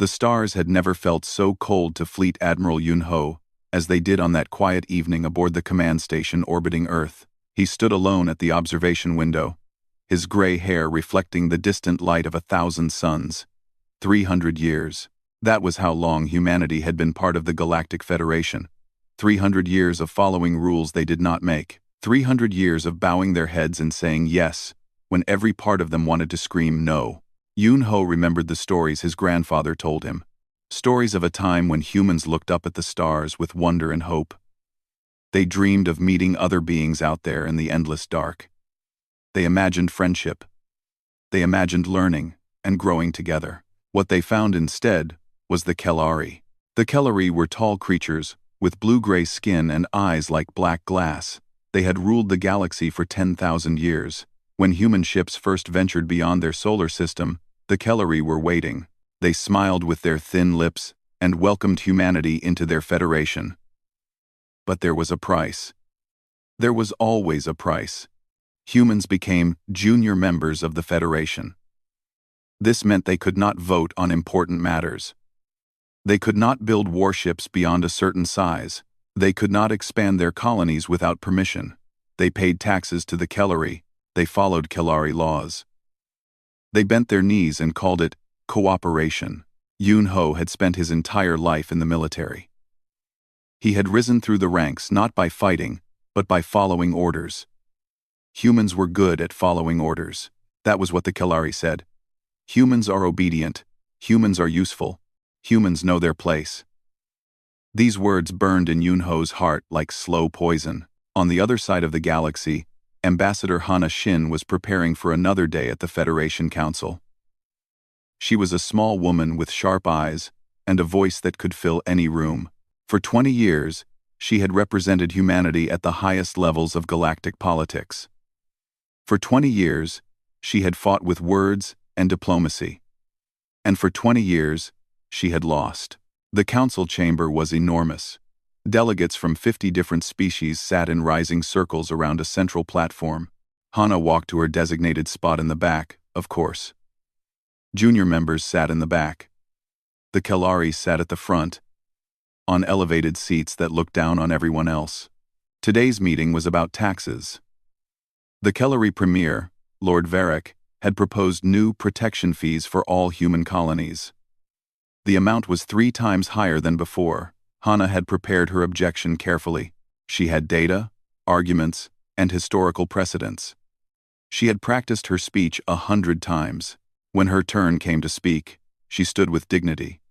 The stars had never felt so cold to Fleet Admiral Yun-ho as they did on that quiet evening aboard the command station orbiting Earth. He stood alone at the observation window, his gray hair reflecting the distant light of 1,000 suns. 300 years. That was how long humanity had been part of the Galactic Federation. 300 years of following rules they did not make. 300 years of bowing their heads and saying yes, when every part of them wanted to scream no. Yun-ho remembered the stories his grandfather told him. Stories of a time when humans looked up at the stars with wonder and hope. They dreamed of meeting other beings out there in the endless dark. They imagined friendship. They imagined learning and growing together. What they found instead was the Kelari. The Kelari were tall creatures with blue-gray skin and eyes like black glass. They had ruled the galaxy for 10,000 years. When human ships first ventured beyond their solar system, the Kelari were waiting. They smiled with their thin lips and welcomed humanity into their federation. But there was a price. There was always a price. Humans became junior members of the Federation. This meant they could not vote on important matters. They could not build warships beyond a certain size. They could not expand their colonies without permission. They paid taxes to the Kelari. They followed Kelari laws. They bent their knees and called it cooperation. Yun-ho had spent his entire life in the military. He had risen through the ranks not by fighting, but by following orders. Humans were good at following orders. That was what the Kelari said. Humans are obedient. Humans are useful. Humans know their place. These words burned in Yun-ho's heart like slow poison. On the other side of the galaxy, Ambassador Hana Shin was preparing for another day at the Federation Council. She was a small woman with sharp eyes and a voice that could fill any room. For 20 years, she had represented humanity at the highest levels of galactic politics. For 20 years, she had fought with words and diplomacy. And for 20 years, she had lost. The council chamber was enormous. Delegates from 50 different species sat in rising circles around a central platform. Hana walked to her designated spot in the back, of course. Junior members sat in the back. The Kelari sat at the front, on elevated seats that looked down on everyone else. Today's meeting was about taxes. The Kelari Premier, Lord Varric, had proposed new protection fees for all human colonies. The amount was 3 times higher than before. Hana had prepared her objection carefully. She had data, arguments, and historical precedents. She had practiced her speech 100 times. When her turn came to speak, she stood with dignity.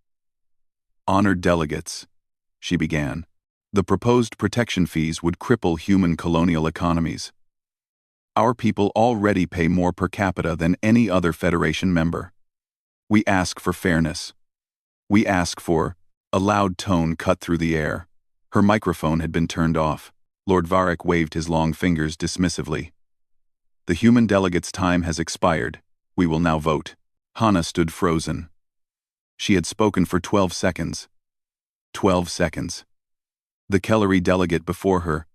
"Honored delegates," she began, "the proposed protection fees would cripple human colonial economies. Our people already pay more per capita than any other Federation member. We ask for fairness. We ask for..." A loud tone cut through the air. Her microphone had been turned off. Lord Varric waved his long fingers dismissively. "The human delegate's time has expired. We will now vote." Hana stood frozen. She had spoken for 12 seconds. 12 seconds. The Kelari delegate before her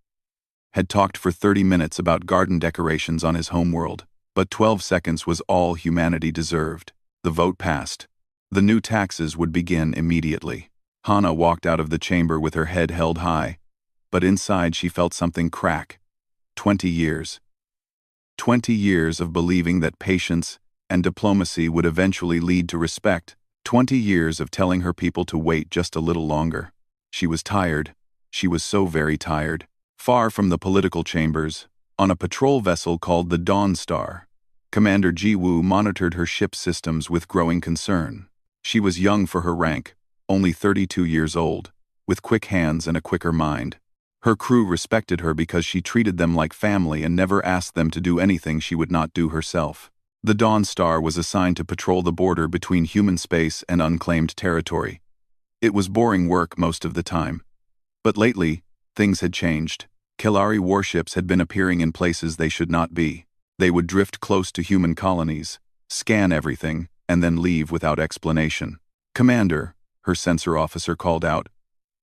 had talked for 30 minutes about garden decorations on his homeworld, but 12 seconds was all humanity deserved. The vote passed. The new taxes would begin immediately. Hana walked out of the chamber with her head held high, but inside she felt something crack. 20 years. 20 years of believing that patience and diplomacy would eventually lead to respect. 20 years of telling her people to wait just a little longer. She was tired. She was so very tired. Far from the political chambers, on a patrol vessel called the Dawn Star, Commander Ji-woo monitored her ship's systems with growing concern. She was young for her rank, only 32 years old, with quick hands and a quicker mind. Her crew respected her because she treated them like family and never asked them to do anything she would not do herself. The Dawn Star was assigned to patrol the border between human space and unclaimed territory. It was boring work most of the time. But lately, things had changed. Kelari warships had been appearing in places they should not be. They would drift close to human colonies, scan everything, and then leave without explanation. "Commander," her sensor officer called out,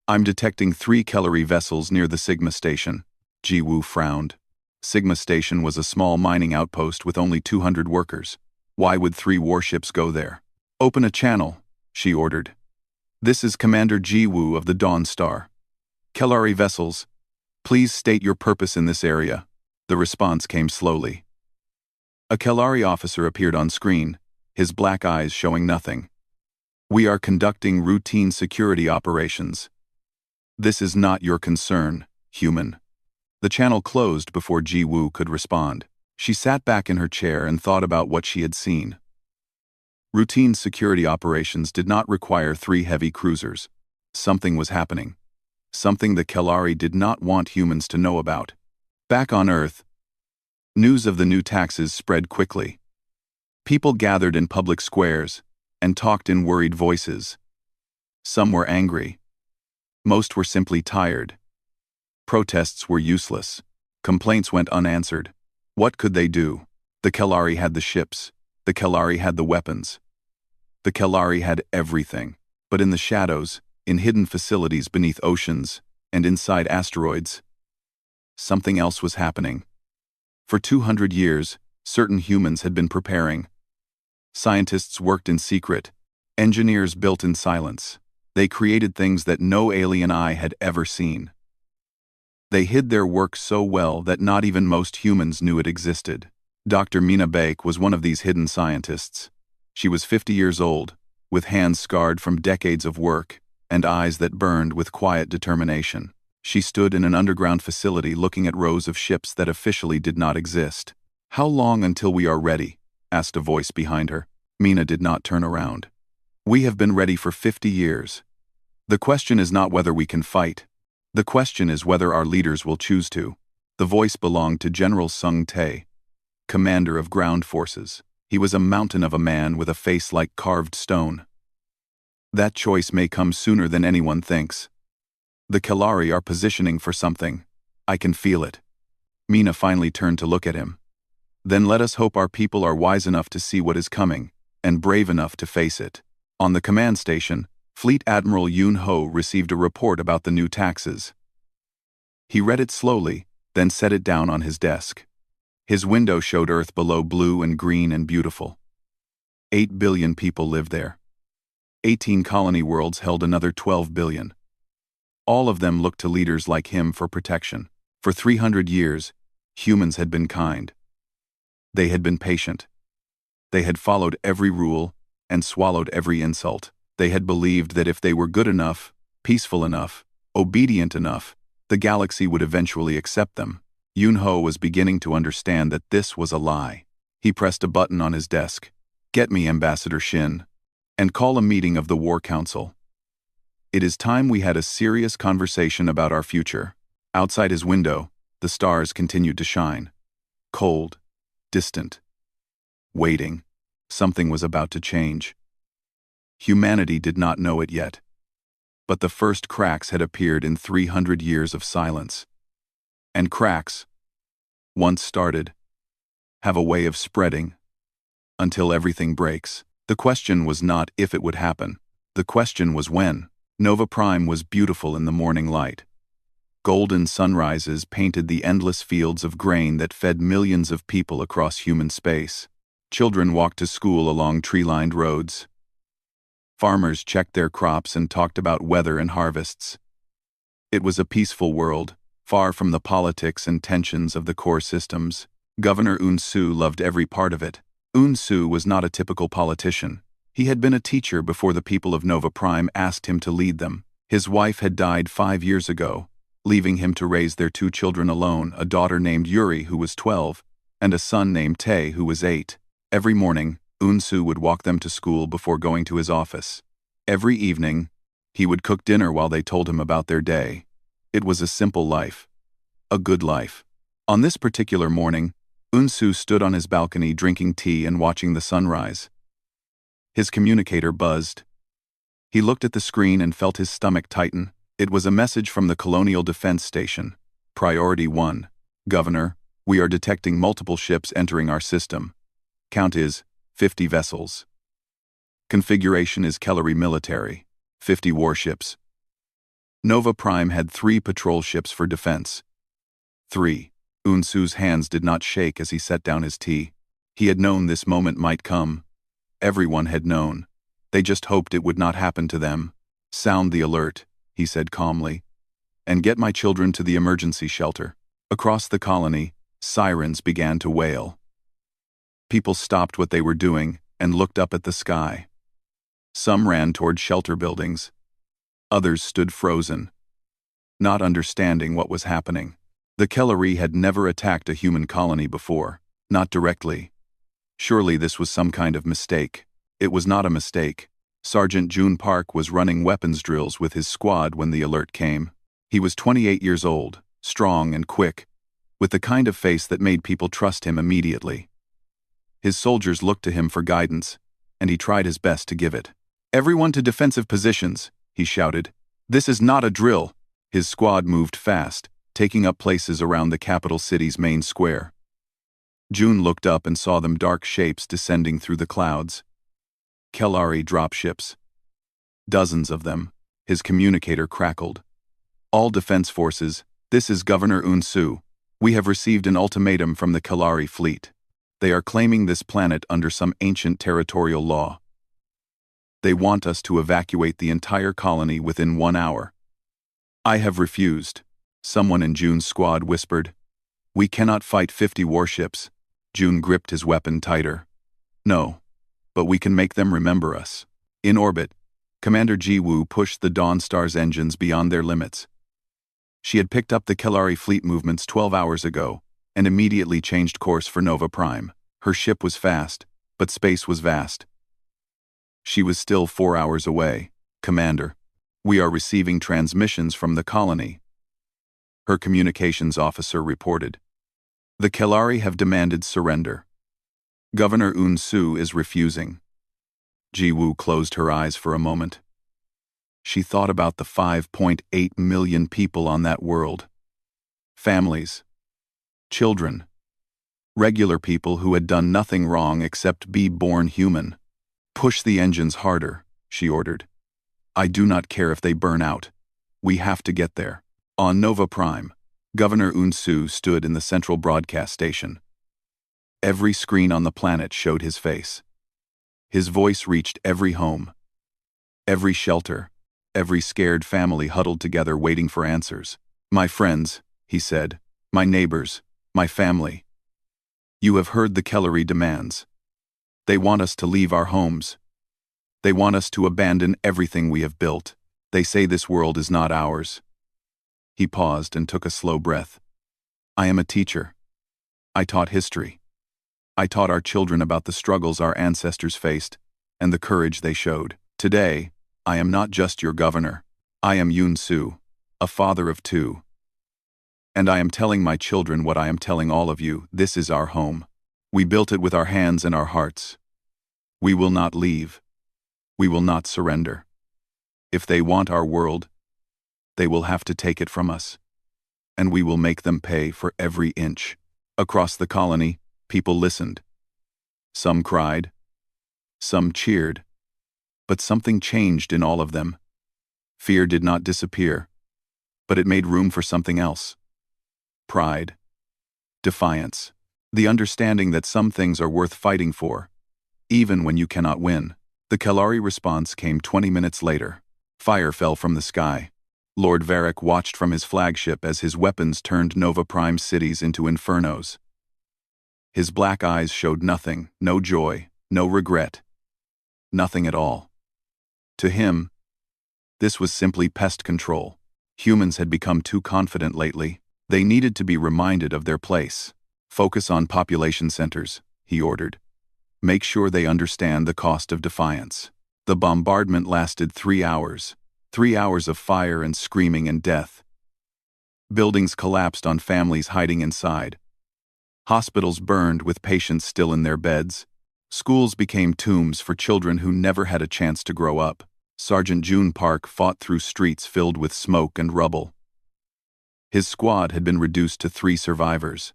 "I'm detecting 3 Kelari vessels near the Sigma Station." Ji-woo frowned. Sigma Station was a small mining outpost with only 200 workers. Why would 3 warships go there? "Open a channel," she ordered. "This is Commander Ji Woo of the Dawn Star. Kellari vessels, please state your purpose in this area." The response came slowly. A Kellari officer appeared on screen, his black eyes showing nothing. "We are conducting routine security operations. This is not your concern, human." The channel closed before Ji Woo could respond. She sat back in her chair and thought about what she had seen. Routine security operations did not require 3 heavy cruisers. Something was happening. Something the Kellari did not want humans to know about. Back on Earth, news of the new taxes spread quickly. People gathered in public squares and talked in worried voices. Some were angry. Most were simply tired. Protests were useless. Complaints went unanswered. What could they do? The Kellari had the ships. The Kellari had the weapons. The Kellari had everything. But in the shadows, in hidden facilities beneath oceans, and inside asteroids, something else was happening. For 200 years, certain humans had been preparing. Scientists worked in secret. Engineers built in silence. They created things that no alien eye had ever seen. They hid their work so well that not even most humans knew it existed. Dr. Mina Baek was one of these hidden scientists. She was 50 years old, with hands scarred from decades of work, and eyes that burned with quiet determination. She stood in an underground facility looking at rows of ships that officially did not exist. "How long until we are ready?" asked a voice behind her. Mina did not turn around. "We have been ready for 50 years. The question is not whether we can fight. The question is whether our leaders will choose to." The voice belonged to General Sung Tae, commander of ground forces. He was a mountain of a man with a face like carved stone. "That choice may come sooner than anyone thinks. The Kellari are positioning for something. I can feel it." Mina finally turned to look at him. "Then let us hope our people are wise enough to see what is coming, and brave enough to face it." On the command station, Fleet Admiral Yoon Ho received a report about the new taxes. He read it slowly, then set it down on his desk. His window showed Earth below, blue and green and beautiful. 8 billion people lived there. 18 colony worlds held another 12 billion. All of them looked to leaders like him for protection. For 300 years, humans had been kind. They had been patient. They had followed every rule and swallowed every insult. They had believed that if they were good enough, peaceful enough, obedient enough, the galaxy would eventually accept them. Yoon Ho was beginning to understand that this was a lie. He pressed a button on his desk. "Get me Ambassador Shin, and call a meeting of the War Council. It is time we had a serious conversation about our future." Outside his window, the stars continued to shine. Cold, distant, waiting. Something was about to change. Humanity did not know it yet. But the first cracks had appeared in 300 years of silence. And cracks, once started, have a way of spreading until everything breaks. The question was not if it would happen. The question was when. Nova Prime was beautiful in the morning light. Golden sunrises painted the endless fields of grain that fed millions of people across human space. Children walked to school along tree-lined roads. Farmers checked their crops and talked about weather and harvests. It was a peaceful world, far from the politics and tensions of the core systems. Governor Eun-soo loved every part of it. Eun-soo was not a typical politician. He had been a teacher before the people of Nova Prime asked him to lead them. His wife had died 5 years ago, leaving him to raise their 2 children alone, a daughter named Yuri who was 12, and a son named Tae who was 8. Every morning, Eun-soo would walk them to school before going to his office. Every evening, he would cook dinner while they told him about their day. It was a simple life. A good life. On this particular morning, Eun-soo stood on his balcony drinking tea and watching the sunrise. His communicator buzzed. He looked at the screen and felt his stomach tighten. It was a message from the Colonial Defense Station. Priority 1. Governor, we are detecting multiple ships entering our system. Count is 50 vessels. Configuration is Kellari military. 50 warships. Nova Prime had 3 patrol ships for defense. 3. Eun-soo's hands did not shake as he set down his tea. He had known this moment might come. Everyone had known. They just hoped it would not happen to them. "Sound the alert," he said calmly, "and get my children to the emergency shelter." Across the colony, sirens began to wail. People stopped what they were doing and looked up at the sky. Some ran toward shelter buildings. Others stood frozen, not understanding what was happening. The Kellery had never attacked a human colony before, not directly. Surely this was some kind of mistake. It was not a mistake. Sergeant June Park was running weapons drills with his squad when the alert came. He was 28 years old, strong and quick, with the kind of face that made people trust him immediately. His soldiers looked to him for guidance, and he tried his best to give it. "Everyone to defensive positions," he shouted. "This is not a drill." His squad moved fast, taking up places around the capital city's main square. June looked up and saw them, dark shapes descending through the clouds. Kellery dropships. Dozens of them. His communicator crackled. "All defense forces, this is Governor Unsu. We have received an ultimatum from the Kellery fleet. They are claiming this planet under some ancient territorial law. They want us to evacuate the entire colony within 1 hour. I have refused," someone in June's squad whispered. "We cannot fight 50 warships." June gripped his weapon tighter. "No, but we can make them remember us." In orbit, Commander Ji Woo pushed the Dawnstar's engines beyond their limits. She had picked up the Kellery fleet movements 12 hours ago and immediately changed course for Nova Prime. Her ship was fast, but space was vast. She was still 4 hours away. "Commander, we are receiving transmissions from the colony," her communications officer reported. "The Kellery have demanded surrender. Governor Unsu is refusing." Ji Woo closed her eyes for a moment. She thought about the 5.8 million people on that world. Families. Children. Regular people who had done nothing wrong except be born human. "Push the engines harder," she ordered. "I do not care if they burn out. We have to get there." On Nova Prime, Governor Unsu stood in the central broadcast station. Every screen on the planet showed his face. His voice reached every home, every shelter, every scared family huddled together waiting for answers. "My friends," he said, "my neighbors, my family. You have heard the Kellery demands. They want us to leave our homes. They want us to abandon everything we have built. They say this world is not ours." He paused and took a slow breath. "I am a teacher. I taught history. I taught our children about the struggles our ancestors faced and the courage they showed. Today, I am not just your governor. I am Unsu, a father of 2. And I am telling my children what I am telling all of you. This is our home. We built it with our hands and our hearts. We will not leave. We will not surrender. If they want our world, they will have to take it from us. And we will make them pay for every inch." Across the colony, people listened. Some cried. Some cheered. But something changed in all of them. Fear did not disappear, but it made room for something else. Pride. Defiance. The understanding that some things are worth fighting for, even when you cannot win. The Kellery response came 20 minutes later. Fire fell from the sky. Lord Varric watched from his flagship as his weapons turned Nova Prime cities into infernos. His black eyes showed nothing, no joy, no regret. Nothing at all. To him, this was simply pest control. Humans had become too confident lately. They needed to be reminded of their place. "Focus on population centers," he ordered. "Make sure they understand the cost of defiance." The bombardment lasted 3 hours. 3 hours of fire and screaming and death. Buildings collapsed on families hiding inside. Hospitals burned with patients still in their beds. Schools became tombs for children who never had a chance to grow up. Sergeant June Park fought through streets filled with smoke and rubble. His squad had been reduced to 3 survivors.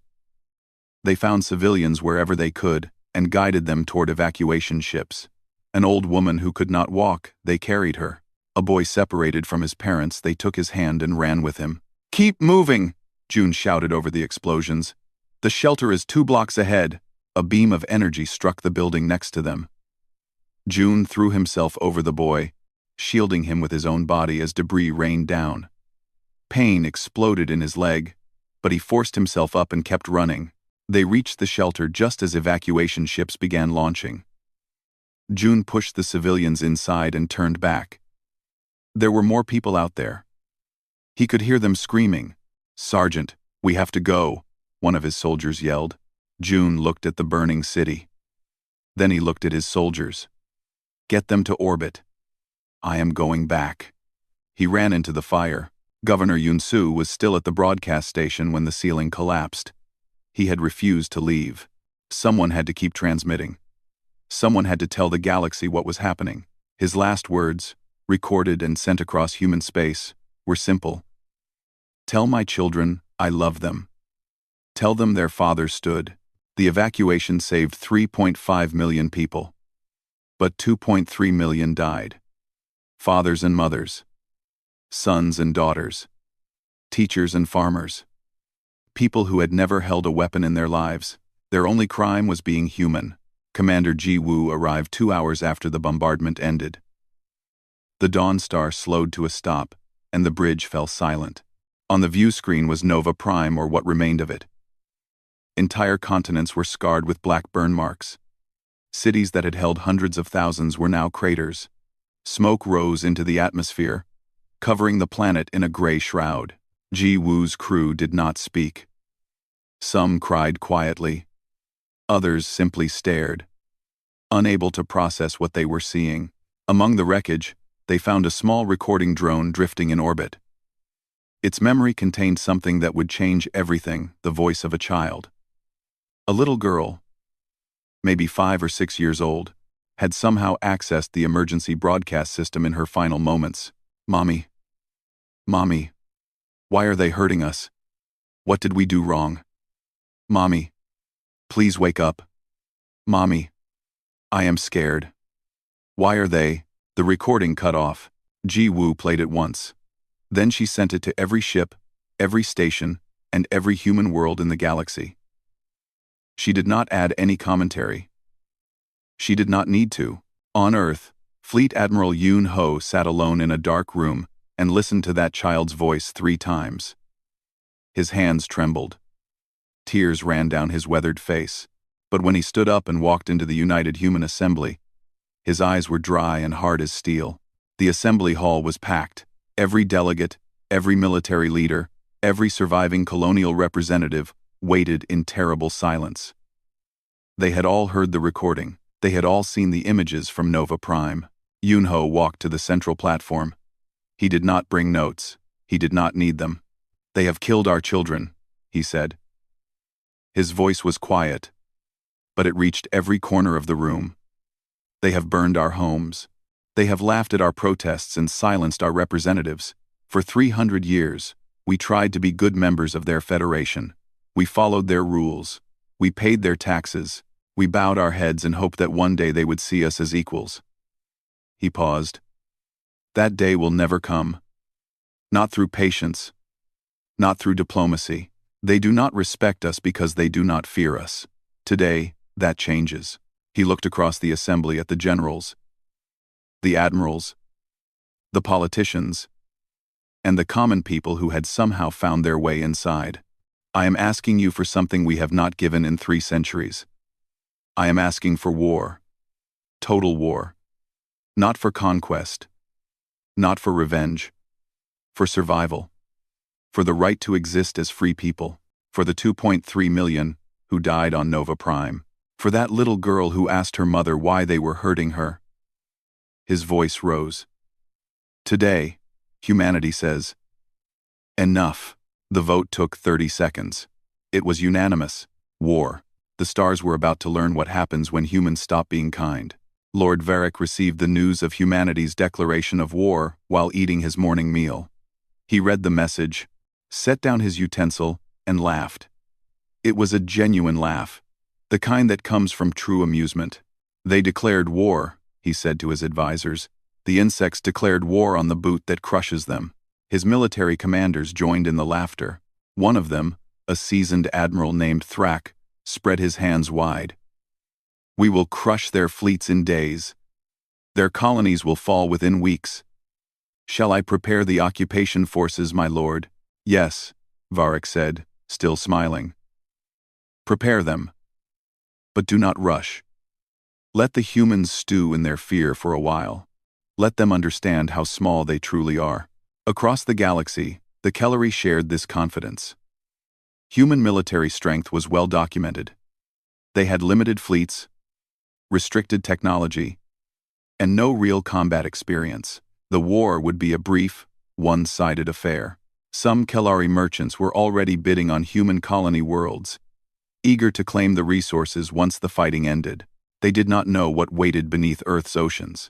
They found civilians wherever they could and guided them toward evacuation ships. An old woman who could not walk, they carried her. A boy separated from his parents, they took his hand and ran with him. "Keep moving!" June shouted over the explosions. "The shelter is 2 blocks ahead." A beam of energy struck the building next to them. June threw himself over the boy, shielding him with his own body as debris rained down. Pain exploded in his leg, but he forced himself up and kept running. They reached the shelter just as evacuation ships began launching. June pushed the civilians inside and turned back. There were more people out there. He could hear them screaming. "Sergeant, we have to go," one of his soldiers yelled. June looked at the burning city. Then he looked at his soldiers. "Get them to orbit. I am going back." He ran into the fire. Governor Yunsu was still at the broadcast station when the ceiling collapsed. He had refused to leave. Someone had to keep transmitting. Someone had to tell the galaxy what was happening. His last words, recorded and sent across human space, were simple. "Tell my children I love them. Tell them their father stood." The evacuation saved 3.5 million people. But 2.3 million died. Fathers and mothers. Sons and daughters. Teachers and farmers. People who had never held a weapon in their lives. Their only crime was being human. Commander Ji Woo arrived 2 hours after the bombardment ended. The Dawn Star slowed to a stop, and the bridge fell silent. On the view screen was Nova Prime, or what remained of it. Entire continents were scarred with black burn marks. Cities that had held hundreds of thousands were now craters. Smoke rose into the atmosphere, covering the planet in a gray shroud. Ji Woo's crew did not speak. Some cried quietly. Others simply stared, unable to process what they were seeing. Among the wreckage, they found a small recording drone drifting in orbit. Its memory contained something that would change everything: the voice of a child. A little girl, maybe 5 or 6 years old, had somehow accessed the emergency broadcast system in her final moments. "Mommy. Mommy. Why are they hurting us? What did we do wrong? Mommy. Please wake up. Mommy. I am scared. Why are they?" The recording cut off. Ji Woo played it once. Then she sent it to every ship, every station, and every human world in the galaxy. She did not add any commentary. She did not need to. On Earth, Fleet Admiral Yoon Ho sat alone in a dark room and listened to that child's voice 3 times. His hands trembled. Tears ran down his weathered face. But when he stood up and walked into the United Human Assembly, his eyes were dry and hard as steel. The assembly hall was packed. Every delegate, every military leader, every surviving colonial representative waited in terrible silence. They had all heard the recording. They had all seen the images from Nova Prime. Yoon Ho walked to the central platform. He did not bring notes. He did not need them. "They have killed our children," he said. His voice was quiet, but it reached every corner of the room. "They have burned our homes. They have laughed at our protests and silenced our representatives. For 300 years, we tried to be good members of their federation. We followed their rules. We paid their taxes. We bowed our heads and hoped that one day they would see us as equals." He paused. "That day will never come. Not through patience. Not through diplomacy. They do not respect us because they do not fear us. Today, that changes." He looked across the assembly at the generals, the admirals, the politicians, and the common people who had somehow found their way inside. "I am asking you for something we have not given in 3 centuries. I am asking for war. Total war. Not for conquest. Not for revenge. For survival. For the right to exist as free people. For the 2.3 million who died on Nova Prime. For that little girl who asked her mother why they were hurting her." His voice rose. "Today, humanity says, enough." The vote took 30 seconds. It was unanimous. War. The stars were about to learn what happens when humans stop being kind. Lord Varric received the news of humanity's declaration of war while eating his morning meal. He read the message, set down his utensil, and laughed. It was a genuine laugh, the kind that comes from true amusement. "They declared war," he said to his advisors. "The insects declared war on the boot that crushes them." His military commanders joined in the laughter. One of them, a seasoned admiral named Thrak, spread his hands wide. "We will crush their fleets in days. Their colonies will fall within weeks. Shall I prepare the occupation forces, my lord? Yes, Varric said, still smiling. Prepare them. But do not rush. Let the humans stew in their fear for a while. Let them understand how small they truly are. Across the galaxy, the Kellery shared this confidence. Human military strength was well documented. They had limited fleets, restricted technology, and no real combat experience. The war would be a brief, one-sided affair. Some Kellery merchants were already bidding on human colony worlds, eager to claim the resources once the fighting ended. They did not know what waited beneath Earth's oceans.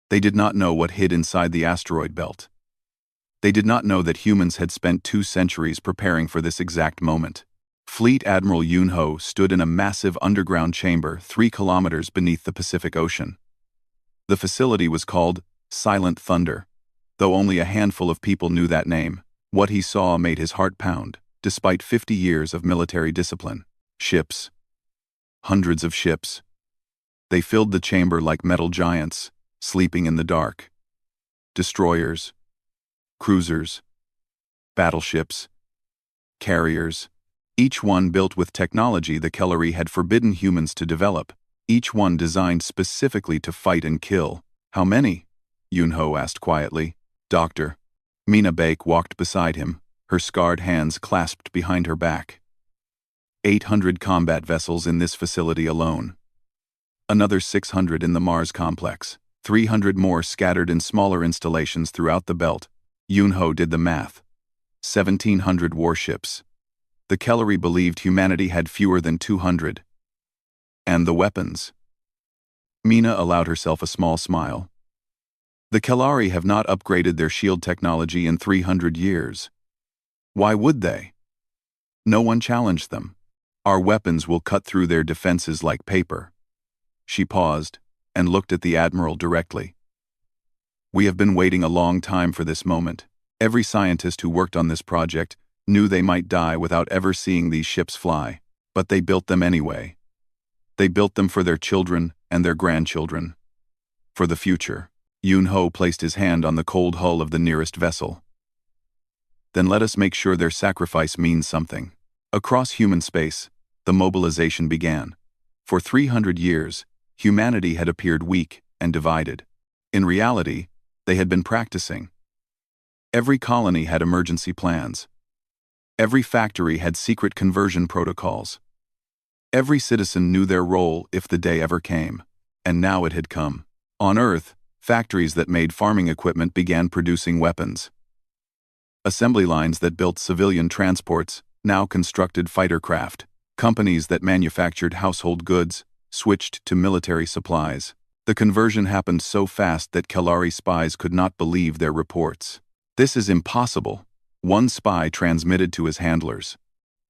They did not know what hid inside the asteroid belt. They did not know that humans had spent 2 centuries preparing for this exact moment. Fleet Admiral Yunho stood in a massive underground chamber 3 kilometers beneath the Pacific Ocean. The facility was called Silent Thunder, though only a handful of people knew that name. What he saw made his heart pound, despite 50 years of military discipline. Ships. Hundreds of ships. They filled the chamber like metal giants, sleeping in the dark. Destroyers, cruisers, battleships, carriers, each one built with technology the Kellery had forbidden humans to develop, each one designed specifically to fight and kill. How many? Yunho asked quietly. Doctor. Mina Bake walked beside him, her scarred hands clasped behind her back. 800 combat vessels in this facility alone. Another 600 in the Mars complex, 300 more scattered in smaller installations throughout the belt. Yunho did the math. 1,700 warships. The Kellery believed humanity had fewer than 200. And the weapons. Mina allowed herself a small smile. The Kellery have not upgraded their shield technology in 300 years. Why would they? No one challenged them. Our weapons will cut through their defenses like paper. She paused and looked at the Admiral directly. We have been waiting a long time for this moment. Every scientist who worked on this project knew they might die without ever seeing these ships fly, but they built them anyway. They built them for their children and their grandchildren. For the future. Yunho placed his hand on the cold hull of the nearest vessel. Then let us make sure their sacrifice means something. Across human space, the mobilization began. For 300 years, humanity had appeared weak and divided. In reality, they had been practicing. Every colony had emergency plans. Every factory had secret conversion protocols. Every citizen knew their role if the day ever came. And now it had come. On Earth, factories that made farming equipment began producing weapons. Assembly lines that built civilian transports now constructed fighter craft. Companies that manufactured household goods switched to military supplies. The conversion happened so fast that Kellery spies could not believe their reports. This is impossible, one spy transmitted to his handlers.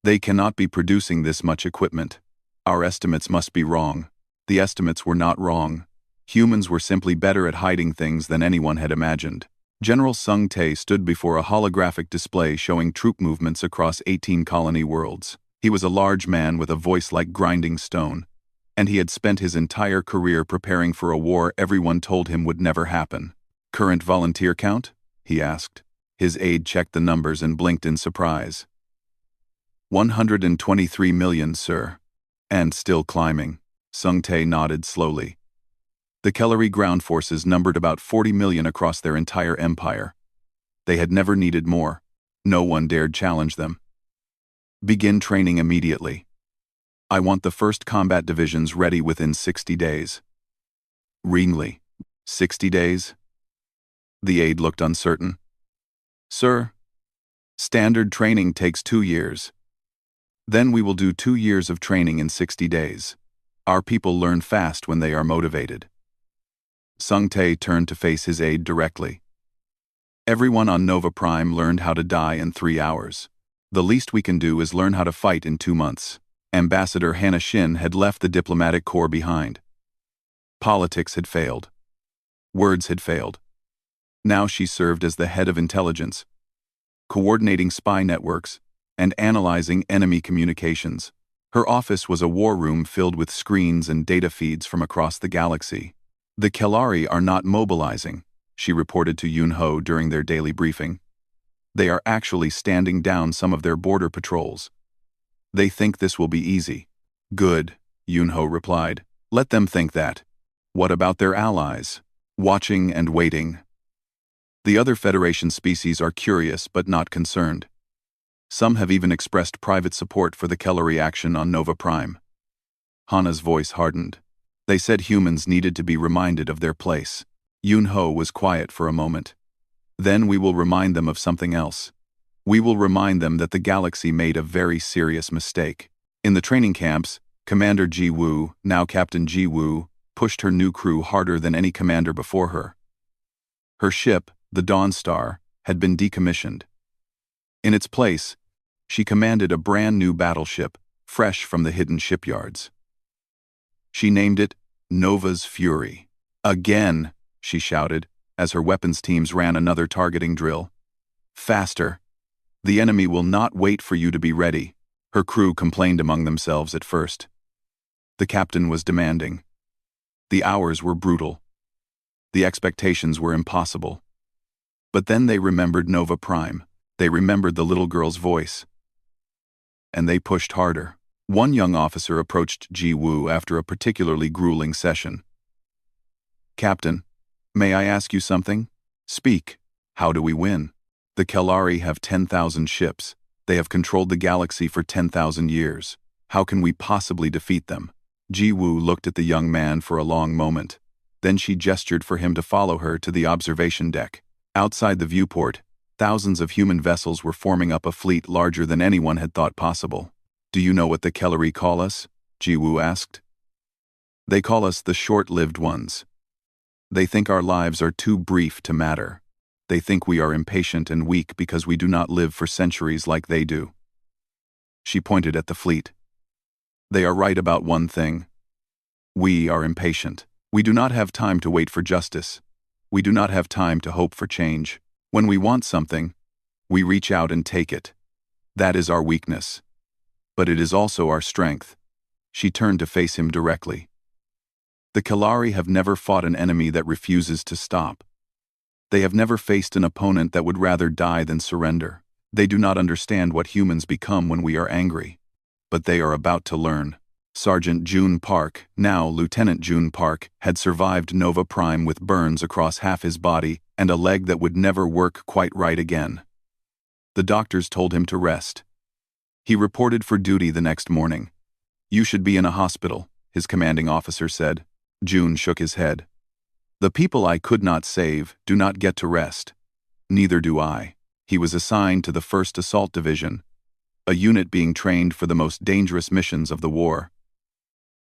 They cannot be producing this much equipment. Our estimates must be wrong. The estimates were not wrong. Humans were simply better at hiding things than anyone had imagined. General Sung Tae stood before a holographic display showing troop movements across 18 colony worlds. He was a large man with a voice like grinding stone, and he had spent his entire career preparing for a war everyone told him would never happen. Current volunteer count? He asked. His aide checked the numbers and blinked in surprise. 123 million, sir. And still climbing. Sung Tae nodded slowly. The Kellery ground forces numbered about 40 million across their entire empire. They had never needed more. No one dared challenge them. Begin training immediately. I want the first combat divisions ready within 60 days. Ringly. 60 days? The aide looked uncertain. Sir, standard training takes 2 years. Then we will do 2 years of training in 60 days. Our people learn fast when they are motivated. Sung Tae turned to face his aide directly. Everyone on Nova Prime learned how to die in 3 hours. The least we can do is learn how to fight in 2 months. Ambassador Hannah Shin had left the diplomatic corps behind. Politics had failed. Words had failed. Now she served as the head of intelligence, coordinating spy networks and analyzing enemy communications. Her office was a war room filled with screens and data feeds from across the galaxy. The Kelari are not mobilizing, she reported to Yunho during their daily briefing. They are actually standing down some of their border patrols. They think this will be easy. Good, Yunho replied. Let them think that. What about their allies? Watching and waiting. The other Federation species are curious but not concerned. Some have even expressed private support for the Kelari action on Nova Prime. Hana's voice hardened. They said humans needed to be reminded of their place. Yunho was quiet for a moment. Then we will remind them of something else. We will remind them that the galaxy made a very serious mistake. In the training camps, Commander Ji Woo, now Captain Ji Woo, pushed her new crew harder than any commander before her. Her ship, the Dawn Star, had been decommissioned. In its place, she commanded a brand new battleship, fresh from the hidden shipyards. She named it Nova's Fury. Again, she shouted, as her weapons teams ran another targeting drill. Faster. The enemy will not wait for you to be ready, her crew complained among themselves at first. The captain was demanding. The hours were brutal. The expectations were impossible. But then they remembered Nova Prime. They remembered the little girl's voice. And they pushed harder. One young officer approached Ji Woo after a particularly grueling session. Captain, may I ask you something? Speak. How do we win? The Kelari have 10,000 ships. They have controlled the galaxy for 10,000 years. How can we possibly defeat them? Ji Woo looked at the young man for a long moment. Then she gestured for him to follow her to the observation deck. Outside the viewport, thousands of human vessels were forming up a fleet larger than anyone had thought possible. Do you know what the Kelari call us? Ji Woo asked. They call us the short-lived ones. They think our lives are too brief to matter. They think we are impatient and weak because we do not live for centuries like they do. She pointed at the fleet. They are right about one thing. We are impatient. We do not have time to wait for justice. We do not have time to hope for change. When we want something, we reach out and take it. That is our weakness. But it is also our strength. She turned to face him directly. The Kelari have never fought an enemy that refuses to stop. They have never faced an opponent that would rather die than surrender. They do not understand what humans become when we are angry. But they are about to learn. Sergeant June Park, now Lieutenant June Park, had survived Nova Prime with burns across half his body and a leg that would never work quite right again. The doctors told him to rest. He reported for duty the next morning. You should be in a hospital, his commanding officer said. June shook his head. The people I could not save do not get to rest. Neither do I. He was assigned to the 1st Assault Division, a unit being trained for the most dangerous missions of the war.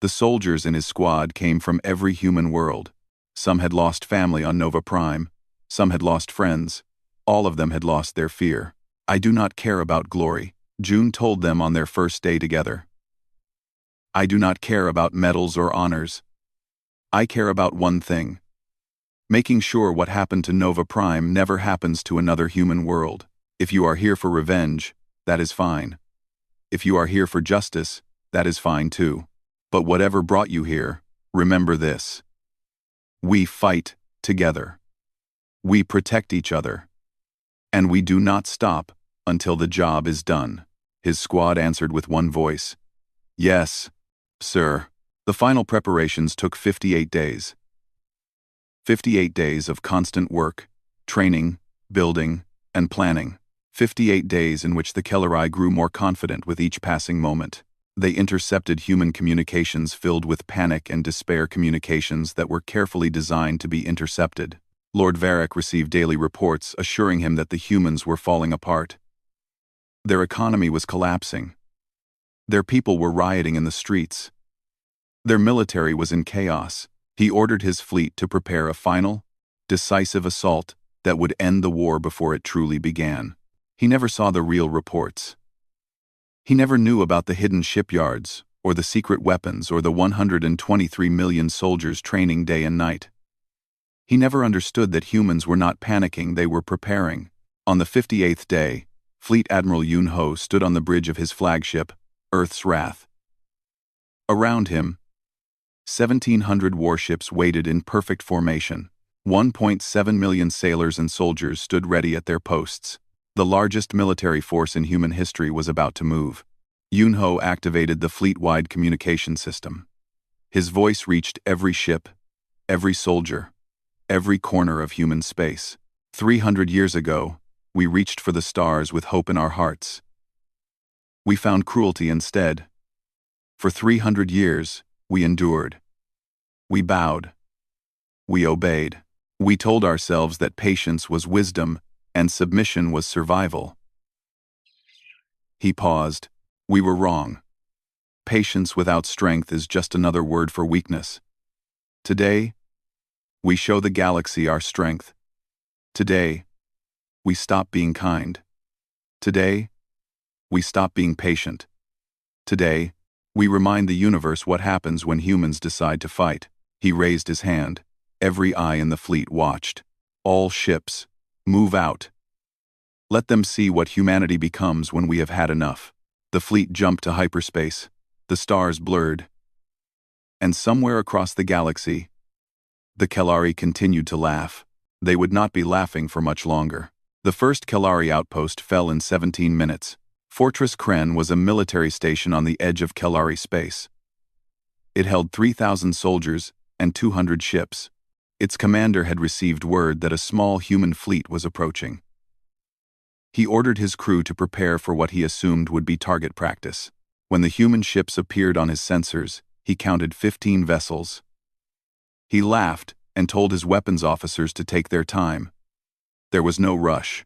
The soldiers in his squad came from every human world. Some had lost family on Nova Prime. Some had lost friends. All of them had lost their fear. I do not care about glory, June told them on their first day together. I do not care about medals or honors. I care about one thing. Making sure what happened to Nova Prime never happens to another human world. If you are here for revenge, that is fine. If you are here for justice, that is fine too. But whatever brought you here, remember this. We fight together. We protect each other. And we do not stop until the job is done. His squad answered with one voice. Yes, sir. The final preparations took 58 days. 58 days of constant work, training, building, and planning. 58 days in which the Kelari grew more confident with each passing moment. They intercepted human communications filled with panic and despair, communications that were carefully designed to be intercepted. Lord Varric received daily reports assuring him that the humans were falling apart. Their economy was collapsing. Their people were rioting in the streets. Their military was in chaos. He ordered his fleet to prepare a final, decisive assault that would end the war before it truly began. He never saw the real reports. He never knew about the hidden shipyards, or the secret weapons, or the 123 million soldiers training day and night. He never understood that humans were not panicking, they were preparing. On the 58th day, Fleet Admiral Yunho stood on the bridge of his flagship, Earth's Wrath. Around him, 1,700 warships waited in perfect formation. 1.7 million sailors and soldiers stood ready at their posts. The largest military force in human history was about to move. Yunho activated the fleet-wide communication system. His voice reached every ship, every soldier, every corner of human space. 300 years ago, we reached for the stars with hope in our hearts. We found cruelty instead. For 300 years, we endured. We bowed. We obeyed. We told ourselves that patience was wisdom and submission was survival. He paused. We were wrong. Patience without strength is just another word for weakness. Today, we show the galaxy our strength. Today, we stop being kind. Today, we stop being patient. Today, we remind the universe what happens when humans decide to fight. He raised his hand. Every eye in the fleet watched. All ships, move out. Let them see what humanity becomes when we have had enough. The fleet jumped to hyperspace. The stars blurred. And somewhere across the galaxy, the Kelari continued to laugh. They would not be laughing for much longer. The first Kelari outpost fell in 17 minutes. Fortress Kren was a military station on the edge of Kelari space. It held 3,000 soldiers and 200 ships. Its commander had received word that a small human fleet was approaching. He ordered his crew to prepare for what he assumed would be target practice. When the human ships appeared on his sensors, he counted 15 vessels. He laughed and told his weapons officers to take their time. There was no rush.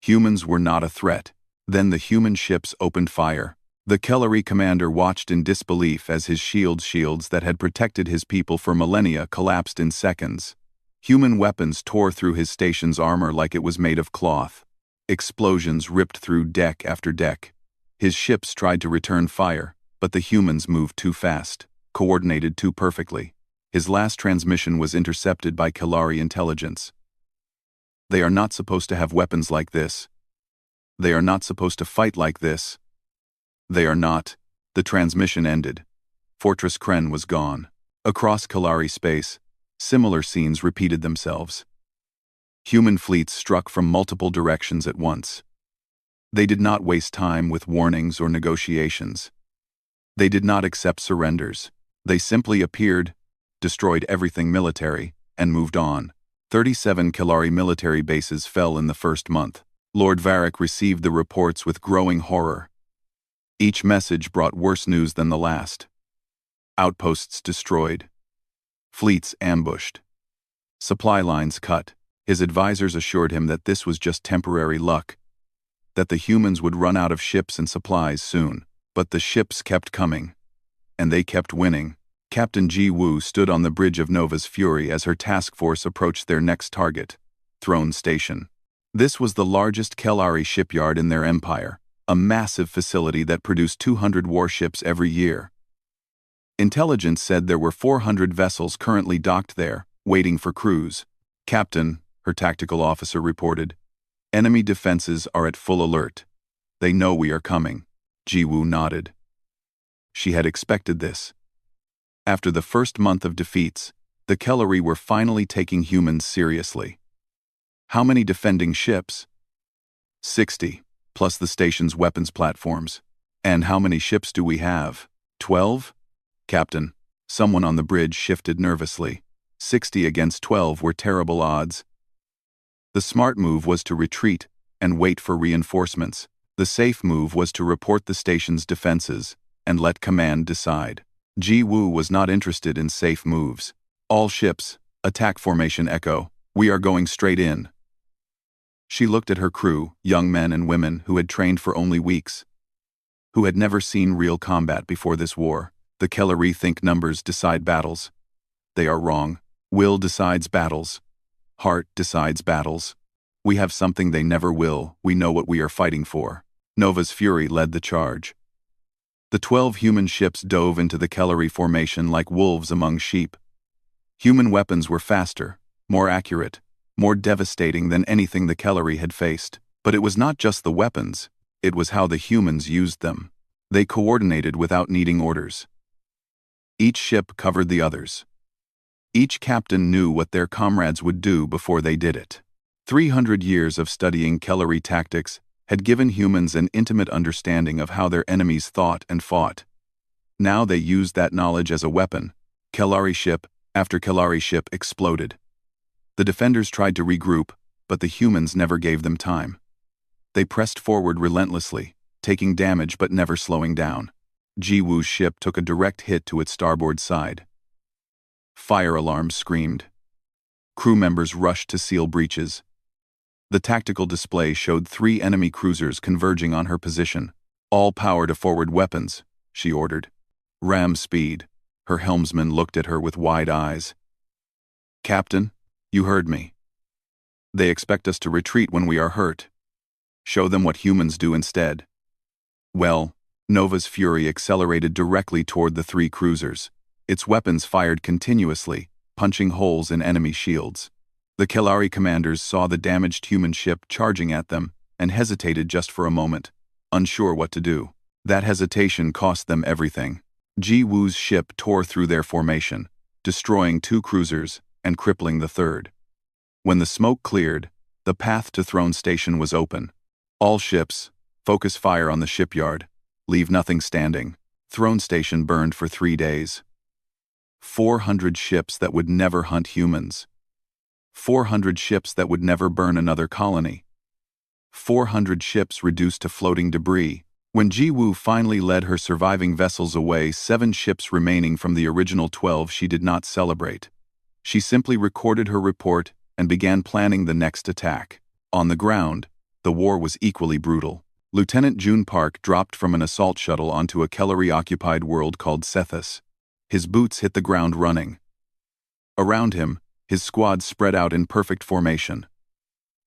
Humans were not a threat. Then the human ships opened fire. The Kelari commander watched in disbelief as his shields that had protected his people for millennia collapsed in seconds. Human weapons tore through his station's armor like it was made of cloth. Explosions ripped through deck after deck. His ships tried to return fire, but the humans moved too fast, coordinated too perfectly. His last transmission was intercepted by Kelari intelligence. They are not supposed to have weapons like this. They are not supposed to fight like this. They are not. The transmission ended. Fortress Kren was gone. Across Kelari space, similar scenes repeated themselves. Human fleets struck from multiple directions at once. They did not waste time with warnings or negotiations. They did not accept surrenders. They simply appeared, destroyed everything military, and moved on. 37 Kelari military bases fell in the first month. Lord Varric received the reports with growing horror. Each message brought worse news than the last. Outposts destroyed. Fleets ambushed. Supply lines cut. His advisors assured him that this was just temporary luck, that the humans would run out of ships and supplies soon. But the ships kept coming. And they kept winning. Captain Ji Woo stood on the bridge of Nova's Fury as her task force approached their next target, Throne Station. This was the largest Kelari shipyard in their empire, a massive facility that produced 200 warships every year. Intelligence said there were 400 vessels currently docked there, waiting for crews. Captain, her tactical officer reported, enemy defenses are at full alert. They know we are coming. Ji Woo nodded. She had expected this. After the first month of defeats, the Kelari were finally taking humans seriously. How many defending ships? 60, plus the station's weapons platforms. And how many ships do we have? 12? Captain, someone on the bridge shifted nervously. 60 against 12 were terrible odds. The smart move was to retreat and wait for reinforcements. The safe move was to report the station's defenses and let command decide. Ji Woo was not interested in safe moves. All ships, attack formation echo. We are going straight in. She looked at her crew, young men and women who had trained for only weeks, who had never seen real combat before this war. The Kelari think numbers decide battles. They are wrong. Will decides battles. Heart decides battles. We have something they never will. We know what we are fighting for. Nova's Fury led the charge. The 12 human ships dove into the Kelari formation like wolves among sheep. Human weapons were faster, more accurate, more devastating than anything the Kelari had faced. But it was not just the weapons, it was how the humans used them. They coordinated without needing orders. Each ship covered the others. Each captain knew what their comrades would do before they did it. 300 years of studying Kellery tactics had given humans an intimate understanding of how their enemies thought and fought. Now they used that knowledge as a weapon. Kellery ship after Kellery ship exploded. The defenders tried to regroup, but the humans never gave them time. They pressed forward relentlessly, taking damage but never slowing down. Ji-Woo's ship took a direct hit to its starboard side. Fire alarms screamed. Crew members rushed to seal breaches. The tactical display showed 3 enemy cruisers converging on her position. "All power to forward weapons," she ordered. "Ram speed." Her helmsman looked at her with wide eyes. "Captain, you heard me. They expect us to retreat when we are hurt. Show them what humans do instead." Well, Nova's fury accelerated directly toward the 3 cruisers. Its weapons fired continuously, punching holes in enemy shields. The Kellery commanders saw the damaged human ship charging at them and hesitated just for a moment, unsure what to do. That hesitation cost them everything. Ji-Woo's ship tore through their formation, destroying 2 cruisers and crippling the 3rd. When the smoke cleared, the path to Throne Station was open. "All ships, focus fire on the shipyard. Leave nothing standing." Throne Station burned for 3 days. 400 ships that would never hunt humans. 400 ships that would never burn another colony. 400 ships reduced to floating debris. When Ji-Woo finally led her surviving vessels away, 7 ships remaining from the original 12, she did not celebrate. She simply recorded her report and began planning the next attack. On the ground, the war was equally brutal. Lieutenant June Park dropped from an assault shuttle onto a Kellery-occupied world called Sethis. His boots hit the ground running. Around him, his squad spread out in perfect formation.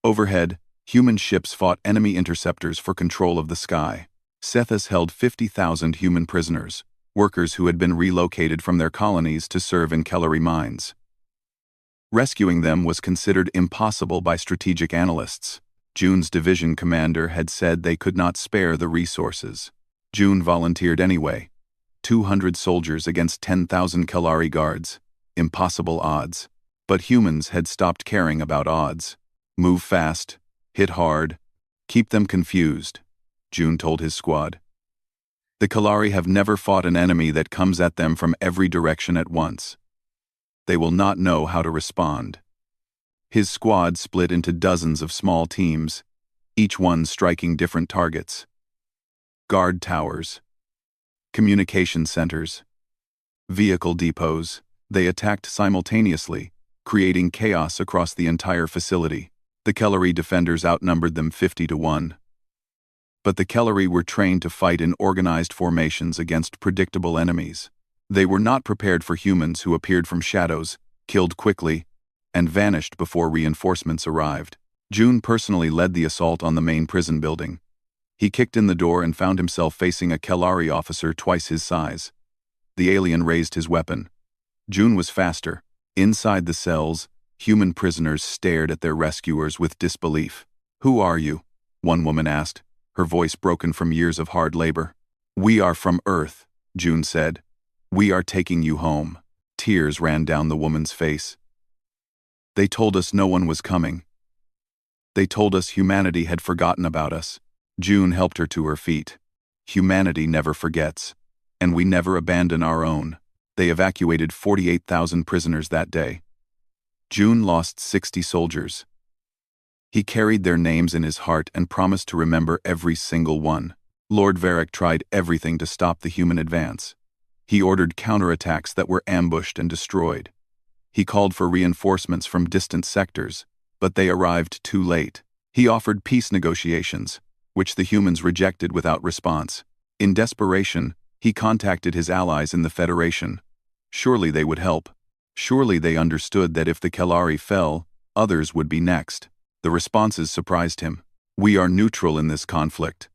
Overhead, human ships fought enemy interceptors for control of the sky. Sethis held 50,000 human prisoners, workers who had been relocated from their colonies to serve in Kellery mines. Rescuing them was considered impossible by strategic analysts. June's division commander had said they could not spare the resources. June volunteered anyway. 200 soldiers against 10,000 Kellery guards. Impossible odds. But humans had stopped caring about odds. "Move fast, hit hard, keep them confused," June told his squad. "The Kellery have never fought an enemy that comes at them from every direction at once. They will not know how to respond." His squad split into dozens of small teams, each one striking different targets. Guard towers, communication centers, vehicle depots. They attacked simultaneously, creating chaos across the entire facility. The Kellery defenders outnumbered them 50 to 1. But the Kellery were trained to fight in organized formations against predictable enemies. They were not prepared for humans who appeared from shadows, killed quickly, and vanished before reinforcements arrived. June personally led the assault on the main prison building. He kicked in the door and found himself facing a Kellery officer twice his size. The alien raised his weapon. June was faster. Inside the cells, human prisoners stared at their rescuers with disbelief. "Who are you?" one woman asked, her voice broken from years of hard labor. "We are from Earth," June said. "We are taking you home." Tears ran down the woman's face. "They told us no one was coming. They told us humanity had forgotten about us." June helped her to her feet. "Humanity never forgets, and we never abandon our own." They evacuated 48,000 prisoners that day. June lost 60 soldiers. He carried their names in his heart and promised to remember every single one. Lord Varric tried everything to stop the human advance. He ordered counterattacks that were ambushed and destroyed. He called for reinforcements from distant sectors, but they arrived too late. He offered peace negotiations, which the humans rejected without response. In desperation, he contacted his allies in the Federation. Surely they would help. Surely they understood that if the Kellery fell, others would be next. The responses surprised him. "We are neutral in this conflict,"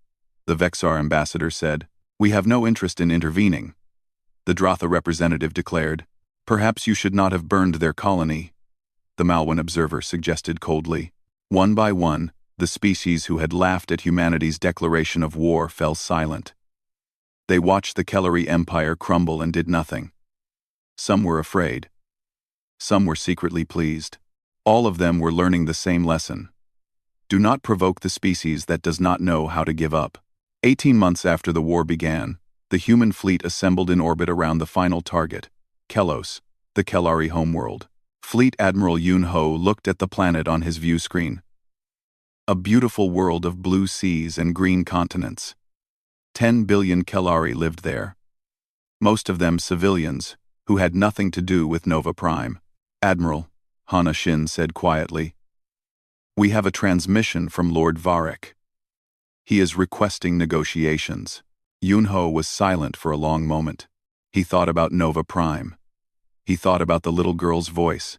the Vexar ambassador said. "We have no interest in intervening." The Drotha representative declared. "Perhaps you should not have burned their colony," the Malwan observer suggested coldly. One by one, the species who had laughed at humanity's declaration of war fell silent. They watched the Kellery Empire crumble and did nothing. Some were afraid. Some were secretly pleased. All of them were learning the same lesson. Do not provoke the species that does not know how to give up. 18 months after the war began, the human fleet assembled in orbit around the final target, Kelos, the Kelari homeworld. Fleet Admiral Yun Ho looked at the planet on his view screen. A beautiful world of blue seas and green continents. 10 billion Kelari lived there. Most of them civilians, who had nothing to do with Nova Prime. "Admiral," Hana Shin said quietly, "we have a transmission from Lord Varric. He is requesting negotiations." Yun Ho was silent for a long moment. He thought about Nova Prime. He thought about the little girl's voice.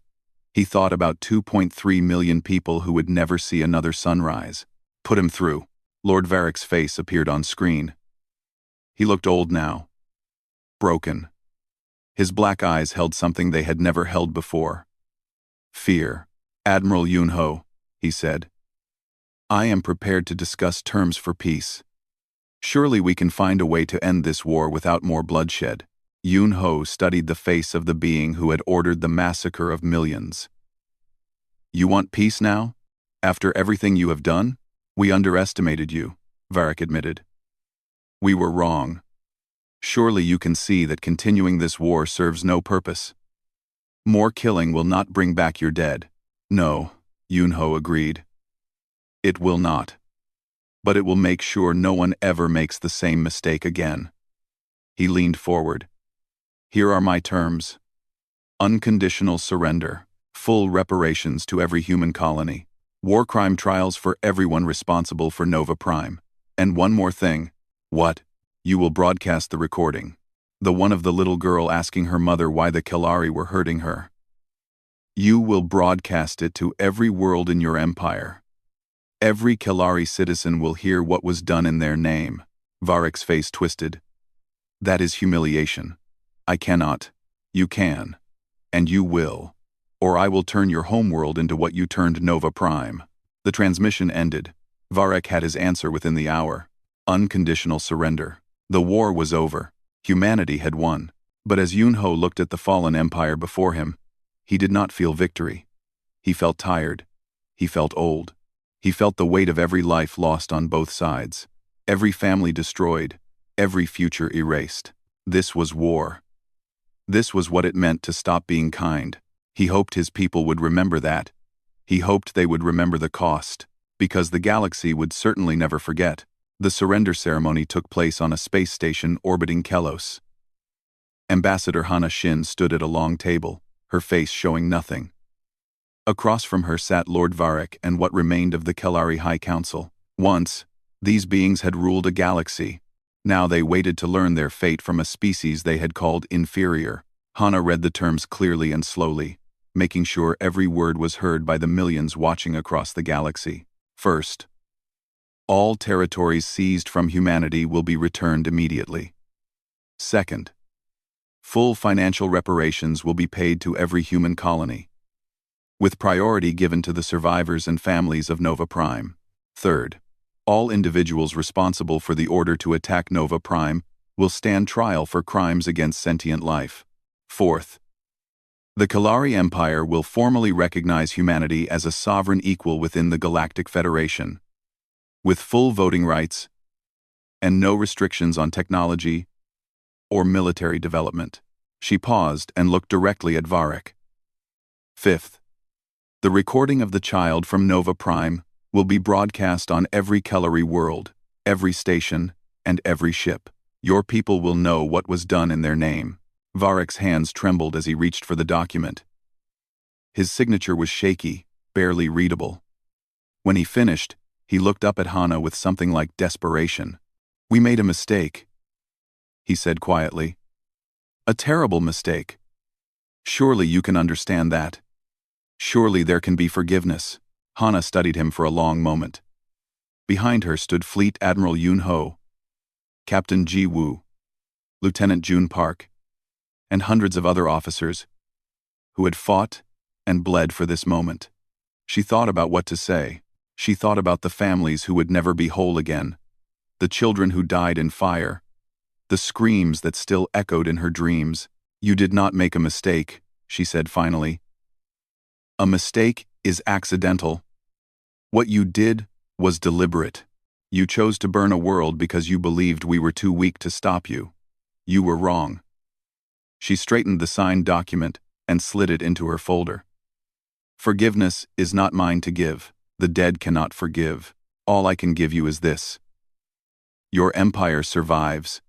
He thought about 2.3 million people who would never see another sunrise. Put him through. Lord Varric's face appeared on screen. He looked old now. Broken. His black eyes held something they had never held before. Fear. "Admiral Yun Ho," he said, "I am prepared to discuss terms for peace. Surely we can find a way to end this war without more bloodshed." Yun Ho studied the face of the being who had ordered the massacre of millions. "You want peace now? After everything you have done? We underestimated you," Varric admitted. "We were wrong. Surely you can see that continuing this war serves no purpose. More killing will not bring back your dead." "No," Yun Ho agreed. "It will not. But it will make sure no one ever makes the same mistake again." He leaned forward. "Here are my terms. Unconditional surrender, full reparations to every human colony, war crime trials for everyone responsible for Nova Prime. And one more thing." "What?" "You will broadcast the recording. The one of the little girl asking her mother why the Kelari were hurting her. You will broadcast it to every world in your empire. Every Kelari citizen will hear what was done in their name." Varric's face twisted. "That is humiliation. I cannot. You can. And you will. Or I will turn your homeworld into what you turned Nova Prime." The transmission ended. Varric had his answer within the hour. Unconditional surrender. The war was over. Humanity had won. But as Yun Ho looked at the fallen empire before him, he did not feel victory. He felt tired. He felt old. He felt the weight of every life lost on both sides. Every family destroyed. Every future erased. This was war. This was what it meant to stop being kind. He hoped his people would remember that. He hoped they would remember the cost, because the galaxy would certainly never forget. The surrender ceremony took place on a space station orbiting Kelos. Ambassador Hana Shin stood at a long table, her face showing nothing. Across from her sat Lord Varric and what remained of the Kelari High Council. Once, these beings had ruled a galaxy. Now they waited to learn their fate from a species they had called inferior. Hana read the terms clearly and slowly, making sure every word was heard by the millions watching across the galaxy. First, all territories seized from humanity will be returned immediately. Second, full financial reparations will be paid to every human colony, with priority given to the survivors and families of Nova Prime. Third, all individuals responsible for the order to attack Nova Prime will stand trial for crimes against sentient life. Fourth, the Kelari Empire will formally recognize humanity as a sovereign equal within the Galactic Federation, with full voting rights and no restrictions on technology or military development. She paused and looked directly at Varric. Fifth, the recording of the child from Nova Prime will be broadcast on every Kelari world, every station, and every ship. Your people will know what was done in their name. Varric's hands trembled as he reached for the document. His signature was shaky, barely readable. When he finished, he looked up at Hana with something like desperation. "We made a mistake," he said quietly. "A terrible mistake. Surely you can understand that. Surely there can be forgiveness." Hana studied him for a long moment. Behind her stood Fleet Admiral Yun Ho, Captain Ji Woo, Lieutenant Jun Park, and hundreds of other officers who had fought and bled for this moment. She thought about what to say. She thought about the families who would never be whole again, the children who died in fire, the screams that still echoed in her dreams. You did not make a mistake, she said finally. A mistake is accidental. What you did was deliberate. You chose to burn a world because you believed we were too weak to stop you. You were wrong. She straightened the signed document and slid it into her folder. Forgiveness is not mine to give. The dead cannot forgive. All I can give you is this. Your empire survives.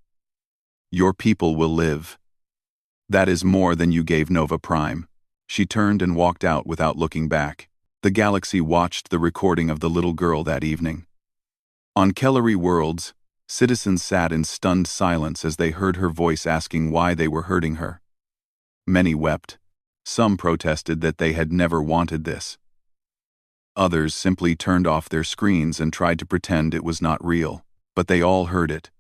Your people will live. That is more than you gave Nova Prime. She turned and walked out without looking back. The galaxy watched the recording of the little girl that evening. On Kellery Worlds, citizens sat in stunned silence as they heard her voice asking why they were hurting her. Many wept. Some protested that they had never wanted this. Others simply turned off their screens and tried to pretend it was not real. But they all heard it.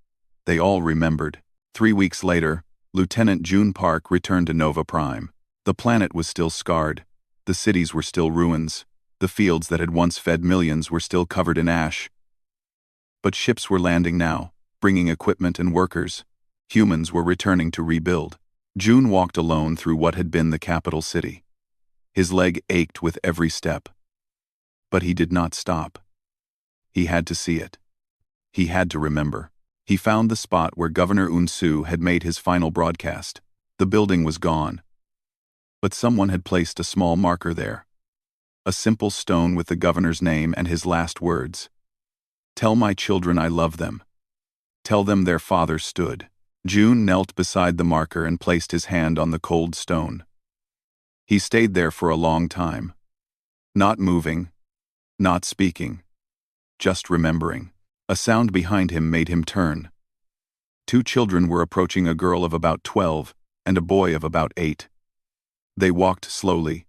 They all remembered. 3 weeks later, Lieutenant June Park returned to Nova Prime. The planet was still scarred. The cities were still ruins. The fields that had once fed millions were still covered in ash. But ships were landing now, bringing equipment and workers. Humans were returning to rebuild. June walked alone through what had been the capital city. His leg ached with every step. But he did not stop. He had to see it. He had to remember. He found the spot where Governor Unsu had made his final broadcast. The building was gone. But someone had placed a small marker there. A simple stone with the governor's name and his last words. Tell my children I love them. Tell them their father stood. June knelt beside the marker and placed his hand on the cold stone. He stayed there for a long time. Not moving, not speaking, just remembering. A sound behind him made him turn. 2 children were approaching, a girl of about 12 and a boy of about 8. They walked slowly,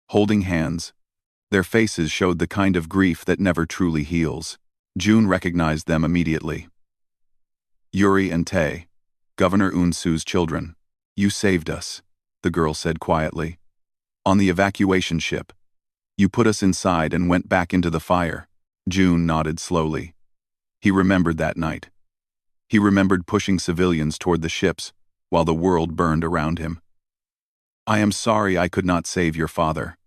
holding hands. Their faces showed the kind of grief that never truly heals. June recognized them immediately. Yuri and Tae, Governor Unsu's children. You saved us, the girl said quietly. On the evacuation ship. You put us inside and went back into the fire. June nodded slowly. He remembered that night. He remembered pushing civilians toward the ships while the world burned around him. I am sorry I could not save your father.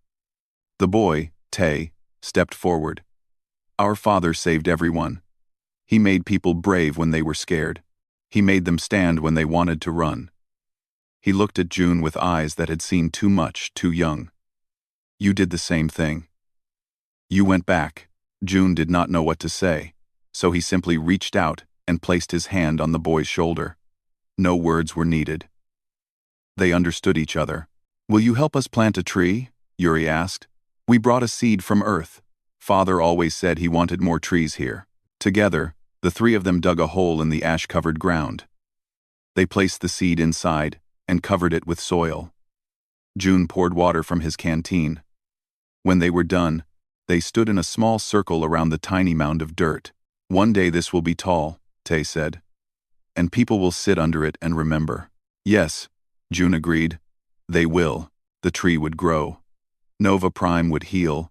The boy, Tae, stepped forward. Our father saved everyone. He made people brave when they were scared. He made them stand when they wanted to run. He looked at June with eyes that had seen too much, too young. You did the same thing. You went back. June did not know what to say, so he simply reached out and placed his hand on the boy's shoulder. No words were needed. They understood each other. Will you help us plant a tree? Yuri asked. We brought a seed from Earth. Father always said he wanted more trees here. Together, the 3 of them dug a hole in the ash-covered ground. They placed the seed inside and covered it with soil. June poured water from his canteen. When they were done, they stood in a small circle around the tiny mound of dirt. One day this will be tall, Tae said. And people will sit under it and remember. Yes, June agreed. They will. The tree would grow. Nova Prime would heal.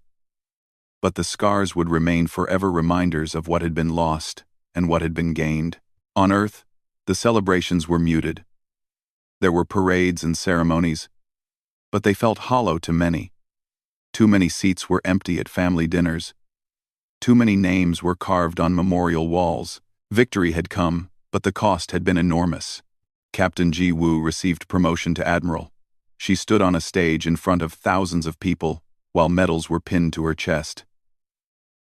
But the scars would remain forever reminders of what had been lost and what had been gained. On Earth, the celebrations were muted. There were parades and ceremonies, but they felt hollow to many. Too many seats were empty at family dinners. Too many names were carved on memorial walls. Victory had come, but the cost had been enormous. Captain Ji Woo received promotion to admiral. She stood on a stage in front of thousands of people, while medals were pinned to her chest.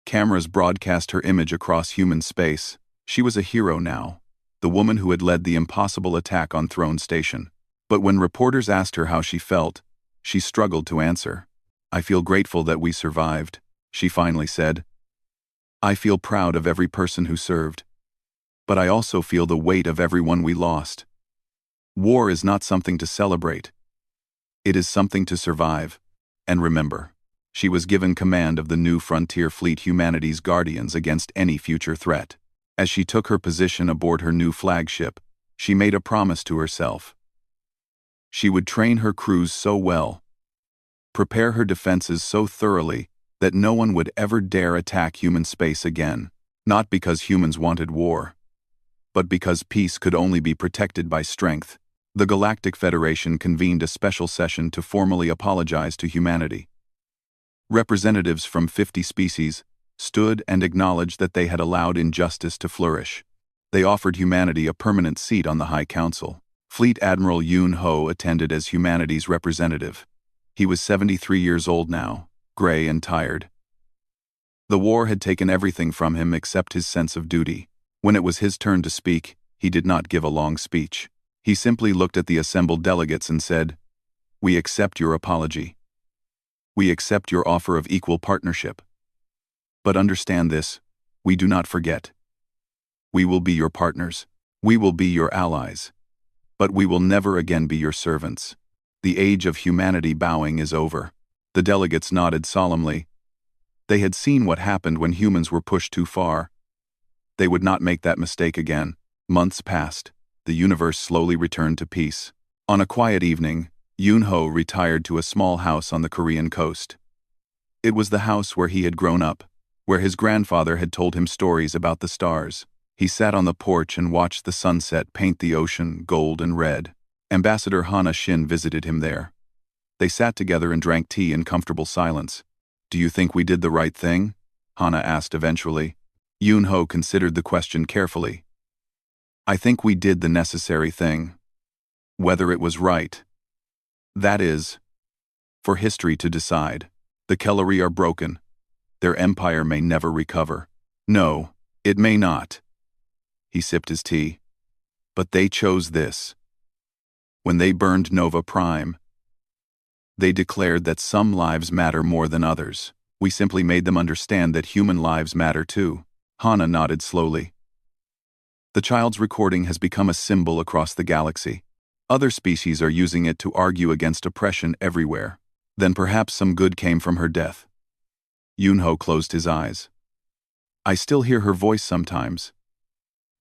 Cameras broadcast her image across human space. She was a hero now, the woman who had led the impossible attack on Throne Station. But when reporters asked her how she felt, she struggled to answer. I feel grateful that we survived, she finally said. I feel proud of every person who served. But I also feel the weight of everyone we lost. War is not something to celebrate. It is something to survive. And remember, she was given command of the new Frontier Fleet, humanity's guardians against any future threat. As she took her position aboard her new flagship, she made a promise to herself. She would train her crews so well, prepare her defenses so thoroughly that no one would ever dare attack human space again, not because humans wanted war, but because peace could only be protected by strength. The Galactic Federation convened a special session to formally apologize to humanity. Representatives from 50 species stood and acknowledged that they had allowed injustice to flourish. They offered humanity a permanent seat on the High Council. Fleet Admiral Yoon Ho attended as humanity's representative. He was 73 years old now, gray and tired. The war had taken everything from him except his sense of duty. When it was his turn to speak, he did not give a long speech. He simply looked at the assembled delegates and said, "We accept your apology. We accept your offer of equal partnership. But understand this, we do not forget. We will be your partners. We will be your allies. But we will never again be your servants. The age of humanity bowing is over." The delegates nodded solemnly. They had seen what happened when humans were pushed too far. They would not make that mistake again. Months passed. The universe slowly returned to peace. On a quiet evening, Yoon Ho retired to a small house on the Korean coast. It was the house where he had grown up, where his grandfather had told him stories about the stars. He sat on the porch and watched the sunset paint the ocean gold and red. Ambassador Hana Shin visited him there. They sat together and drank tea in comfortable silence. "Do you think we did the right thing?" Hana asked eventually. Yoon Ho considered the question carefully. "I think we did the necessary thing. Whether it was right, that is, for history to decide. The Kellery are broken. Their empire may never recover. No, it may not." He sipped his tea. "But they chose this. When they burned Nova Prime, they declared that some lives matter more than others. We simply made them understand that human lives matter too." Hana nodded slowly. "The child's recording has become a symbol across the galaxy. Other species are using it to argue against oppression everywhere. Then perhaps some good came from her death." Yoon Ho closed his eyes. "I still hear her voice sometimes,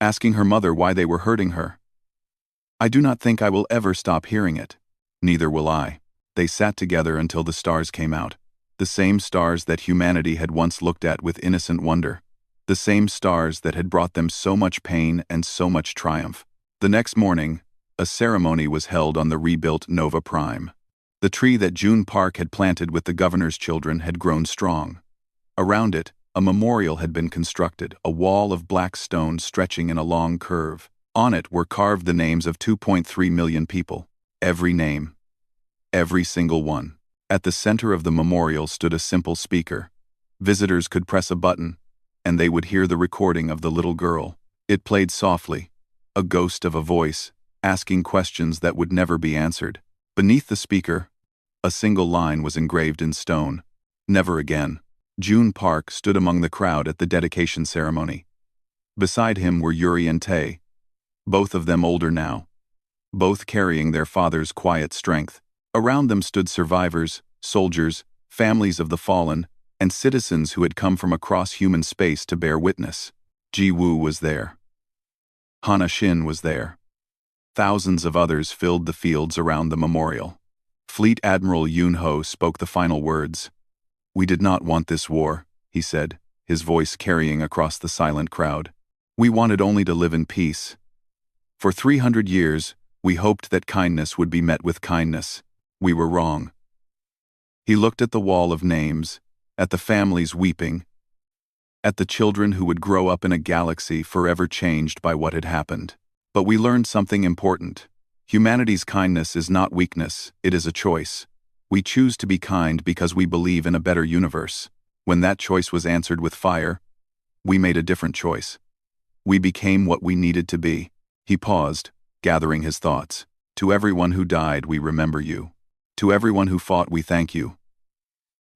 asking her mother why they were hurting her. I do not think I will ever stop hearing it." "Neither will I." They sat together until the stars came out. The same stars that humanity had once looked at with innocent wonder. The same stars that had brought them so much pain and so much triumph. The next morning, a ceremony was held on the rebuilt Nova Prime. The tree that June Park had planted with the governor's children had grown strong. Around it, a memorial had been constructed, a wall of black stone stretching in a long curve. On it were carved the names of 2.3 million people. Every name. Every single one. At the center of the memorial stood a simple speaker. Visitors could press a button, and they would hear the recording of the little girl. It played softly, a ghost of a voice, asking questions that would never be answered. Beneath the speaker, a single line was engraved in stone. "Never again." June Park stood among the crowd at the dedication ceremony. Beside him were Yuri and Tae, both of them older now, both carrying their father's quiet strength. Around them stood survivors, soldiers, families of the fallen, and citizens who had come from across human space to bear witness. Ji Woo was there. Hana Shin was there. Thousands of others filled the fields around the memorial. Fleet Admiral Yoon Ho spoke the final words. "We did not want this war," he said, his voice carrying across the silent crowd. "We wanted only to live in peace. For 300 years, we hoped that kindness would be met with kindness. We were wrong." He looked at the wall of names, at the families weeping, at the children who would grow up in a galaxy forever changed by what had happened. But we learned something important. Humanity's kindness is not weakness, it is a choice. We choose to be kind because we believe in a better universe. When that choice was answered with fire, we made a different choice. We became what we needed to be. He paused, gathering his thoughts. "To everyone who died, we remember you. To everyone who fought, we thank you.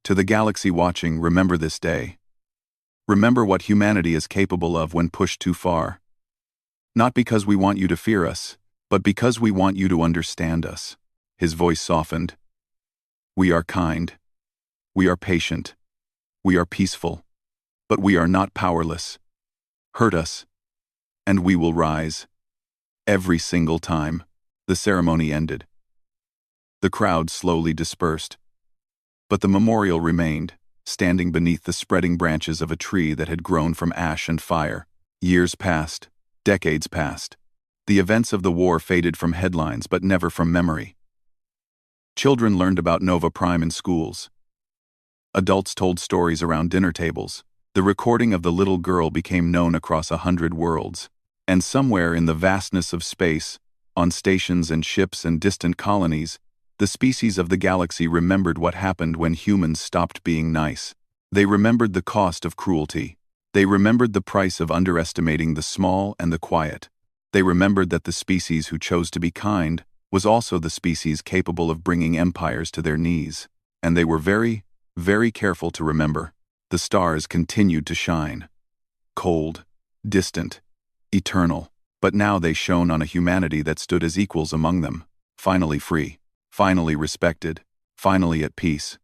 To the galaxy watching, remember this day. Remember what humanity is capable of when pushed too far. Not because we want you to fear us, but because we want you to understand us." His voice softened. "We are kind. We are patient. We are peaceful. But we are not powerless. Hurt us, and we will rise. Every single time." The ceremony ended. The crowd slowly dispersed. But the memorial remained, standing beneath the spreading branches of a tree that had grown from ash and fire. Years passed. Decades passed. The events of the war faded from headlines but never from memory. Children learned about Nova Prime in schools. Adults told stories around dinner tables. The recording of the little girl became known across 100 worlds. And somewhere in the vastness of space, on stations and ships and distant colonies, the species of the galaxy remembered what happened when humans stopped being nice. They remembered the cost of cruelty. They remembered the price of underestimating the small and the quiet. They remembered that the species who chose to be kind was also the species capable of bringing empires to their knees. And they were very, very careful to remember. The stars continued to shine. Cold, distant, eternal. But now they shone on a humanity that stood as equals among them, finally free, finally respected, finally at peace.